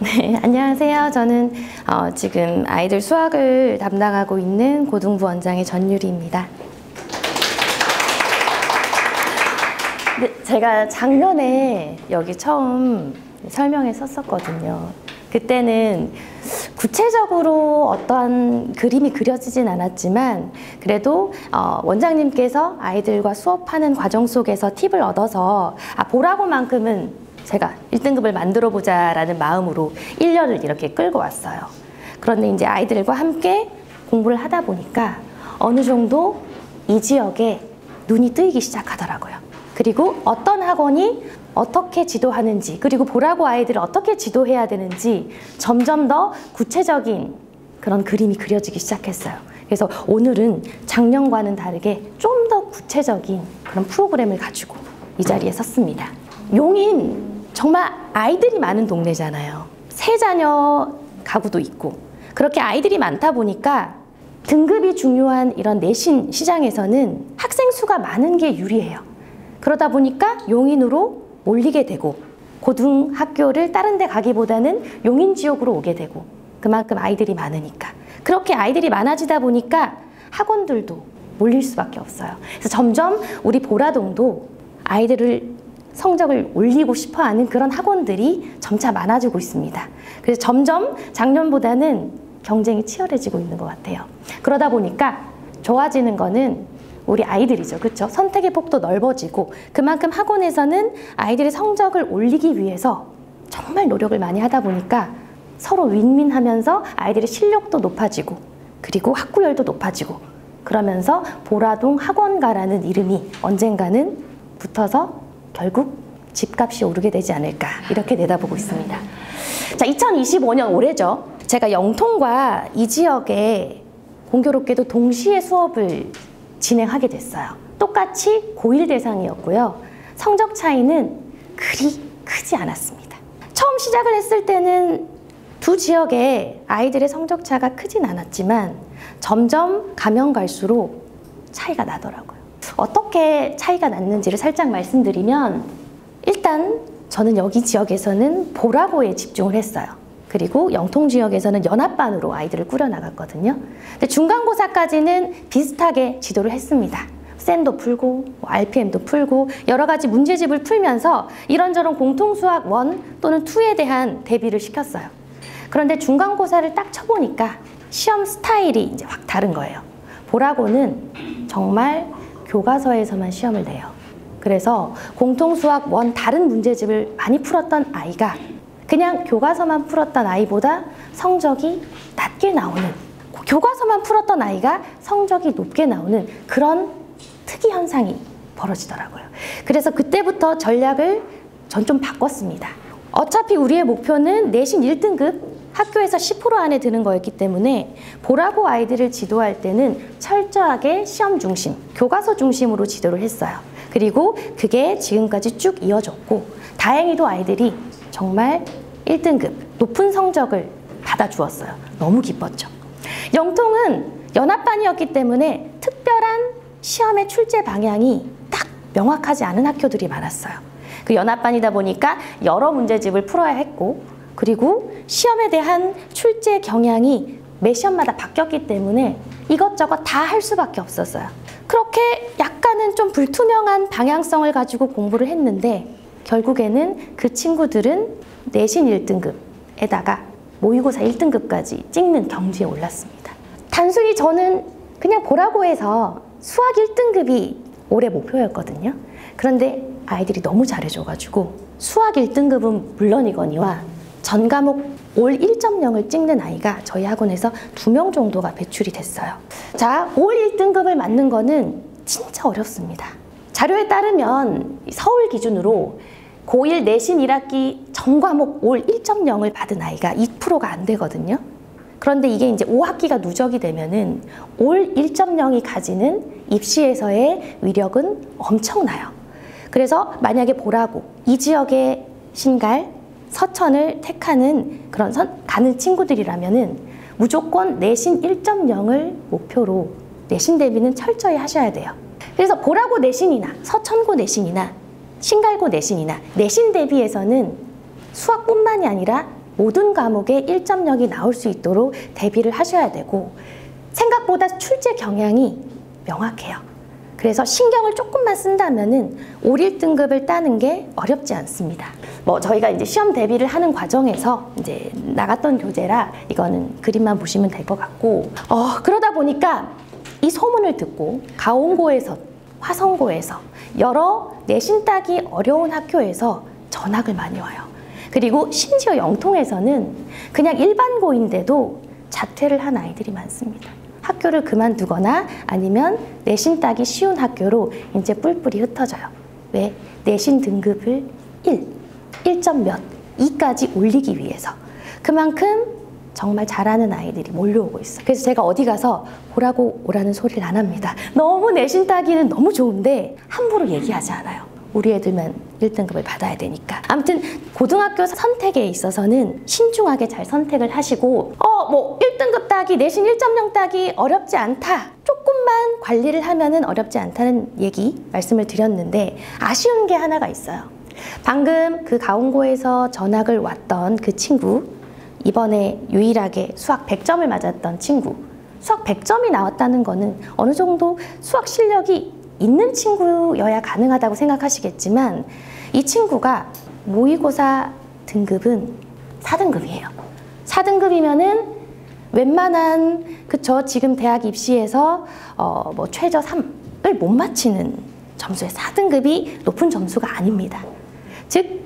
네, 안녕하세요. 저는 지금 아이들 수학을 담당하고 있는 고등부 원장의 전유리입니다. 네, 제가 작년에 여기 처음 설명했었거든요. 그때는 구체적으로 어떠한 그림이 그려지진 않았지만 그래도 원장님께서 아이들과 수업하는 과정 속에서 팁을 얻어서 보라고만큼은 제가 1등급을 만들어 보자 라는 마음으로 1년을 이렇게 끌고 왔어요. 그런데 이제 아이들과 함께 공부를 하다 보니까 어느 정도 이 지역에 눈이 뜨이기 시작하더라고요. 그리고 어떤 학원이 어떻게 지도하는지, 그리고 보라고 아이들을 어떻게 지도해야 되는지 점점 더 구체적인 그런 그림이 그려지기 시작했어요. 그래서 오늘은 작년과는 다르게 좀 더 구체적인 그런 프로그램을 가지고 이 자리에 섰습니다. 용인 정말 아이들이 많은 동네잖아요. 세 자녀 가구도 있고 그렇게 아이들이 많다 보니까 등급이 중요한 이런 내신 시장에서는 학생 수가 많은 게 유리해요. 그러다 보니까 용인으로 몰리게 되고 고등학교를 다른 데 가기보다는 용인 지역으로 오게 되고 그만큼 아이들이 많으니까 그렇게 아이들이 많아지다 보니까 학원들도 몰릴 수밖에 없어요. 그래서 점점 우리 보라동도 아이들을 성적을 올리고 싶어하는 그런 학원들이 점차 많아지고 있습니다. 그래서 점점 작년보다는 경쟁이 치열해지고 있는 것 같아요. 그러다 보니까 좋아지는 거는 우리 아이들이죠. 그렇죠? 선택의 폭도 넓어지고 그만큼 학원에서는 아이들의 성적을 올리기 위해서 정말 노력을 많이 하다 보니까 서로 윈윈하면서 아이들의 실력도 높아지고 그리고 학구열도 높아지고 그러면서 보라동 학원가라는 이름이 언젠가는 붙어서 결국 집값이 오르게 되지 않을까 이렇게 내다보고 있습니다. 자, 2025년 올해죠. 제가 영통과 이 지역에 공교롭게도 동시에 수업을 진행하게 됐어요. 똑같이 고1 대상이었고요. 성적 차이는 그리 크지 않았습니다. 처음 시작을 했을 때는 두 지역에 아이들의 성적 차가 크진 않았지만 점점 가면 갈수록 차이가 나더라고요. 어떻게 차이가 났는지를 살짝 말씀드리면 일단 저는 여기 지역에서는 보라고에 집중을 했어요. 그리고 영통 지역에서는 연합반으로 아이들을 꾸려나갔거든요. 근데 중간고사까지는 비슷하게 지도를 했습니다. 센도 풀고 RPM도 풀고 여러 가지 문제집을 풀면서 이런저런 공통수학 1 또는 2에 대한 대비를 시켰어요. 그런데 중간고사를 딱 쳐보니까 시험 스타일이 이제 확 다른 거예요. 보라고는 정말 교과서에서만 시험을 내요. 그래서 공통수학 1 다른 문제집을 많이 풀었던 아이가 그냥 교과서만 풀었던 아이보다 성적이 낮게 나오는, 교과서만 풀었던 아이가 성적이 높게 나오는 그런 특이 현상이 벌어지더라고요. 그래서 그때부터 전략을 전 좀 바꿨습니다. 어차피 우리의 목표는 내신 1등급 학교에서 10% 안에 드는 거였기 때문에 보라고 아이들을 지도할 때는 철저하게 시험 중심, 교과서 중심으로 지도를 했어요. 그리고 그게 지금까지 쭉 이어졌고 다행히도 아이들이 정말 1등급 높은 성적을 받아주었어요. 너무 기뻤죠. 영통은 연합반이었기 때문에 특별한 시험의 출제 방향이 딱 명확하지 않은 학교들이 많았어요. 그 연합반이다 보니까 여러 문제집을 풀어야 했고 그리고 시험에 대한 출제 경향이 매 시험마다 바뀌었기 때문에 이것저것 다 할 수밖에 없었어요. 그렇게 약간은 좀 불투명한 방향성을 가지고 공부를 했는데 결국에는 그 친구들은 내신 1등급에다가 모의고사 1등급까지 찍는 경지에 올랐습니다. 단순히 저는 그냥 보라고 해서 수학 1등급이 올해 목표였거든요. 그런데 아이들이 너무 잘해줘가지고 수학 1등급은 물론이거니와 전 과목 올 1.0을 찍는 아이가 저희 학원에서 2명 정도가 배출이 됐어요. 자, 올 1등급을 맞는 거는 진짜 어렵습니다. 자료에 따르면 서울 기준으로 고1 내신 1학기 전 과목 올 1.0을 받은 아이가 2%가 안 되거든요. 그런데 이게 이제 5학기가 누적이 되면은 올 1.0이 가지는 입시에서의 위력은 엄청나요. 그래서 만약에 보라고 이 지역의 신갈, 서천을 택하는 그런 가는 친구들이라면은 무조건 내신 1.0을 목표로 내신 대비는 철저히 하셔야 돼요. 그래서 보라고 내신이나 서천고 내신이나 신갈고 내신이나 내신 대비에서는 수학뿐만이 아니라 모든 과목에 1.0이 나올 수 있도록 대비를 하셔야 되고 생각보다 출제 경향이 명확해요. 그래서 신경을 조금만 쓴다면은 올 1등급을 따는 게 어렵지 않습니다. 저희가 이제 시험 대비를 하는 과정에서 이제 나갔던 교재라 이거는 그림만 보시면 될 것 같고, 그러다 보니까 이 소문을 듣고 가온고에서, 화성고에서 여러 내신 따기 어려운 학교에서 전학을 많이 와요. 그리고 심지어 영통에서는 그냥 일반고인데도 자퇴를 한 아이들이 많습니다. 학교를 그만두거나 아니면 내신 따기 쉬운 학교로 이제 뿔뿔이 흩어져요. 왜? 내신 등급을 1점 몇, 2까지 올리기 위해서. 그만큼 정말 잘하는 아이들이 몰려오고 있어요. 그래서 제가 어디 가서 보라고 오라는 소리를 안 합니다. 너무 내신 따기는 너무 좋은데 함부로 얘기하지 않아요. 우리 애들만 1등급을 받아야 되니까. 아무튼 고등학교 선택에 있어서는 신중하게 잘 선택을 하시고 1등급 따기, 내신 1.0 따기 어렵지 않다. 조금만 관리를 하면은 어렵지 않다는 얘기 말씀을 드렸는데 아쉬운 게 하나가 있어요. 방금 그 가온고에서 전학을 왔던 그 친구, 이번에 유일하게 수학 100점을 맞았던 친구, 수학 100점이 나왔다는 거는 어느 정도 수학 실력이 있는 친구여야 가능하다고 생각하시겠지만 이 친구가 모의고사 등급은 4등급이에요. 4등급이면은 웬만한 지금 대학 입시에서 최저 3을 못 맞히는 점수의 4등급이 높은 점수가 아닙니다. 즉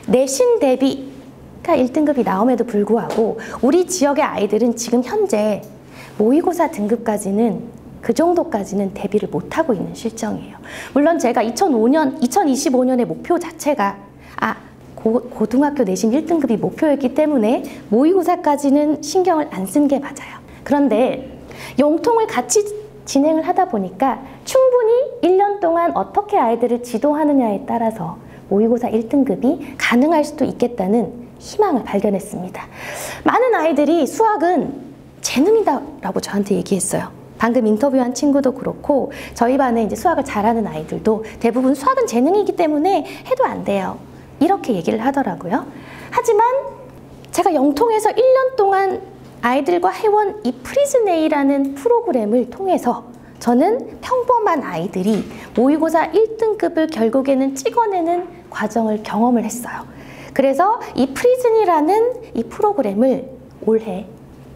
내신 대비가 1등급이 나옴에도 불구하고 우리 지역의 아이들은 지금 현재 모의고사 등급까지는 그 정도까지는 대비를 못하고 있는 실정이에요. 물론 제가 2025년의 목표 자체가 고등학교 내신 1등급이 목표였기 때문에 모의고사까지는 신경을 안 쓴 게 맞아요. 그런데 영통을 같이 진행을 하다 보니까 충분히 1년 동안 어떻게 아이들을 지도하느냐에 따라서 모의고사 1등급이 가능할 수도 있겠다는 희망을 발견했습니다. 많은 아이들이 수학은 재능이다라고 저한테 얘기했어요. 방금 인터뷰한 친구도 그렇고 저희 반에 이제 수학을 잘하는 아이들도 대부분 수학은 재능이기 때문에 해도 안 돼요. 이렇게 얘기를 하더라고요. 하지만 제가 영통에서 1년 동안 아이들과 해온 이 프리즈네이라는 프로그램을 통해서 저는 평범한 아이들이 모의고사 1등급을 결국에는 찍어내는 과정을 경험을 했어요. 그래서 이 프리즌이라는 이 프로그램을 올해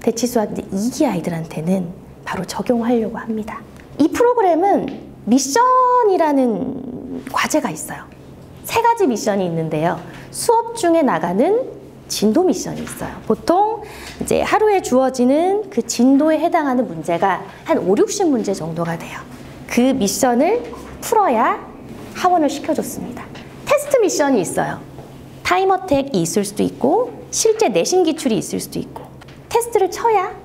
대치수학 2기 아이들한테는 바로 적용하려고 합니다. 이 프로그램은 미션이라는 과제가 있어요. 3가지 미션이 있는데요. 수업 중에 나가는 진도 미션이 있어요. 보통 이제 하루에 주어지는 그 진도에 해당하는 문제가 한 5, 60문제 정도가 돼요. 그 미션을 풀어야 하원을 시켜줬습니다. 테스트 미션이 있어요. 타임어택이 있을 수도 있고 실제 내신 기출이 있을 수도 있고 테스트를 쳐야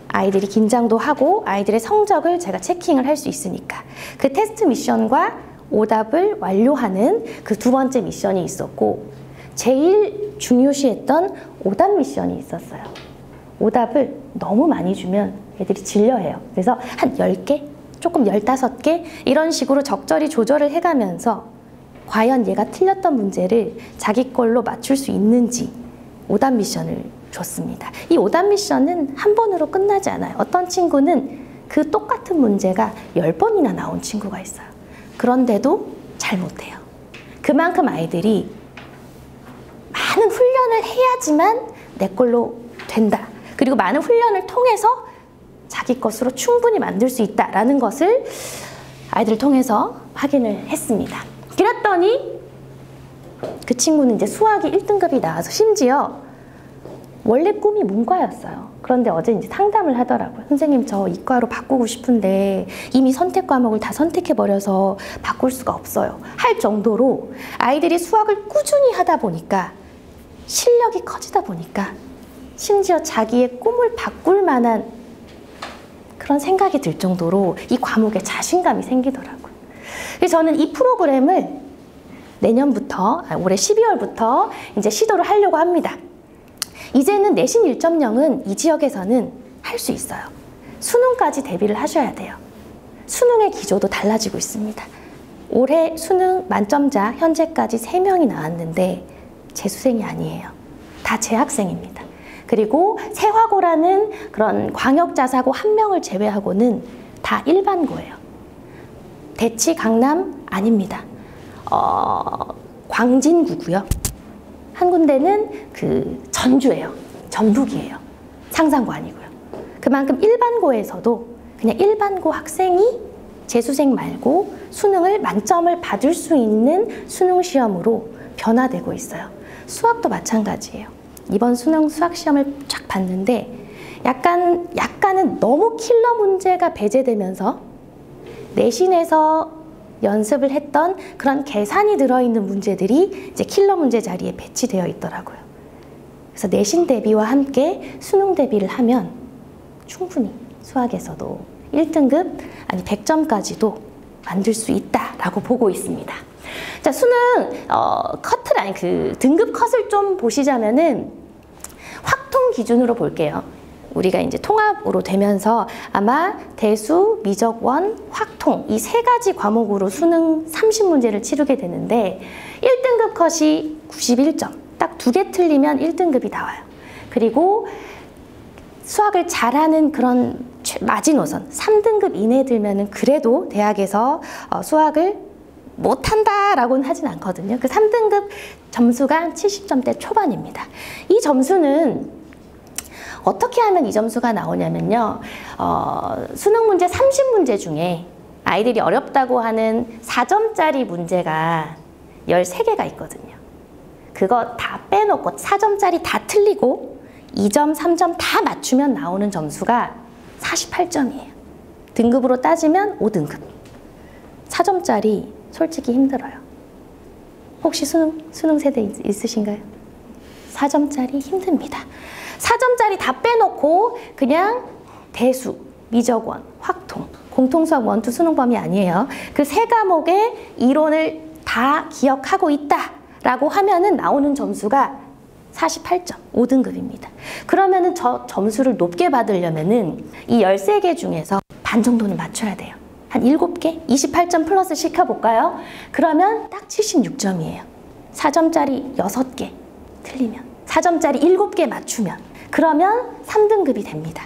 아이들이 긴장도 하고 아이들의 성적을 제가 체킹을 할 수 있으니까 그 테스트 미션과 오답을 완료하는 그 2번째 미션이 있었고 제일 중요시했던 오답 미션이 있었어요. 오답을 너무 많이 주면 애들이 질려해요. 그래서 한 10개, 조금 15개 이런 식으로 적절히 조절을 해가면서 과연 얘가 틀렸던 문제를 자기 걸로 맞출 수 있는지 오답 미션을 줬습니다. 이 오답 미션은 한 번으로 끝나지 않아요. 어떤 친구는 그 똑같은 문제가 10번이나 나온 친구가 있어요. 그런데도 잘 못해요. 그만큼 아이들이 많은 훈련을 해야지만 내 걸로 된다. 그리고 많은 훈련을 통해서 자기 것으로 충분히 만들 수 있다라는 것을 아이들을 통해서 확인을 했습니다. 그랬더니 그 친구는 이제 수학이 1등급이 나와서 심지어 원래 꿈이 문과였어요. 그런데 어제 이제 상담을 하더라고요. 선생님, 저 이과로 바꾸고 싶은데 이미 선택 과목을 다 선택해버려서 바꿀 수가 없어요. 할 정도로 아이들이 수학을 꾸준히 하다 보니까 실력이 커지다 보니까 심지어 자기의 꿈을 바꿀 만한 그런 생각이 들 정도로 이 과목에 자신감이 생기더라고요. 그래서 저는 이 프로그램을 내년부터, 올해 12월부터 이제 시도를 하려고 합니다. 이제는 내신 1.0은 이 지역에서는 할 수 있어요. 수능까지 대비를 하셔야 돼요. 수능의 기조도 달라지고 있습니다. 올해 수능 만점자 현재까지 3명이 나왔는데 재수생이 아니에요. 다 재학생입니다. 그리고 세화고라는 그런 광역자사고 한 명을 제외하고는 다 일반고예요. 대치 강남 아닙니다. 광진구고요. 한 군데는 그 전주예요. 전북이에요. 상산고 아니고요. 그만큼 일반고에서도 그냥 일반고 학생이 재수생 말고 수능을 만점을 받을 수 있는 수능 시험으로 변화되고 있어요. 수학도 마찬가지예요. 이번 수능 수학 시험을 쫙 봤는데 약간은 너무 킬러 문제가 배제되면서 내신에서 연습을 했던 그런 계산이 들어있는 문제들이 이제 킬러 문제 자리에 배치되어 있더라고요. 그래서 내신 대비와 함께 수능 대비를 하면 충분히 수학에서도 1등급 아니 100점까지도 만들 수 있다라고 보고 있습니다. 자, 수능 컷을 그 등급 컷을 좀 보시자면은 확통 기준으로 볼게요. 우리가 이제 통합으로 되면서 아마 대수, 미적원, 확통 이 세 가지 과목으로 수능 30문제를 치르게 되는데 1등급 컷이 91점. 딱 2개 틀리면 1등급이 나와요. 그리고 수학을 잘하는 그런 마지노선 3등급 이내에 들면은 그래도 대학에서 수학을 못한다라고는 하진 않거든요. 그 3등급 점수가 70점대 초반입니다. 이 점수는 어떻게 하면 이 점수가 나오냐면요. 수능 문제 30문제 중에 아이들이 어렵다고 하는 4점짜리 문제가 13개가 있거든요. 그거 다 빼놓고 4점짜리 다 틀리고 2점, 3점 다 맞추면 나오는 점수가 48점이에요. 등급으로 따지면 5등급. 4점짜리 솔직히 힘들어요. 혹시 수능 세대 있으신가요? 4점짜리 힘듭니다. 4점짜리 다 빼놓고 그냥 대수, 미적원, 확통, 공통수학 1, 2 수능 범위 아니에요. 그 세 과목의 이론을 다 기억하고 있다라고 하면은 나오는 점수가 48점, 5등급입니다. 그러면은 저 점수를 높게 받으려면은 이 13개 중에서 반 정도는 맞춰야 돼요. 한 7개? 28점 플러스 시켜볼까요? 그러면 딱 76점이에요. 4점짜리 6개 틀리면. 4점짜리 7개 맞추면. 그러면 3등급이 됩니다.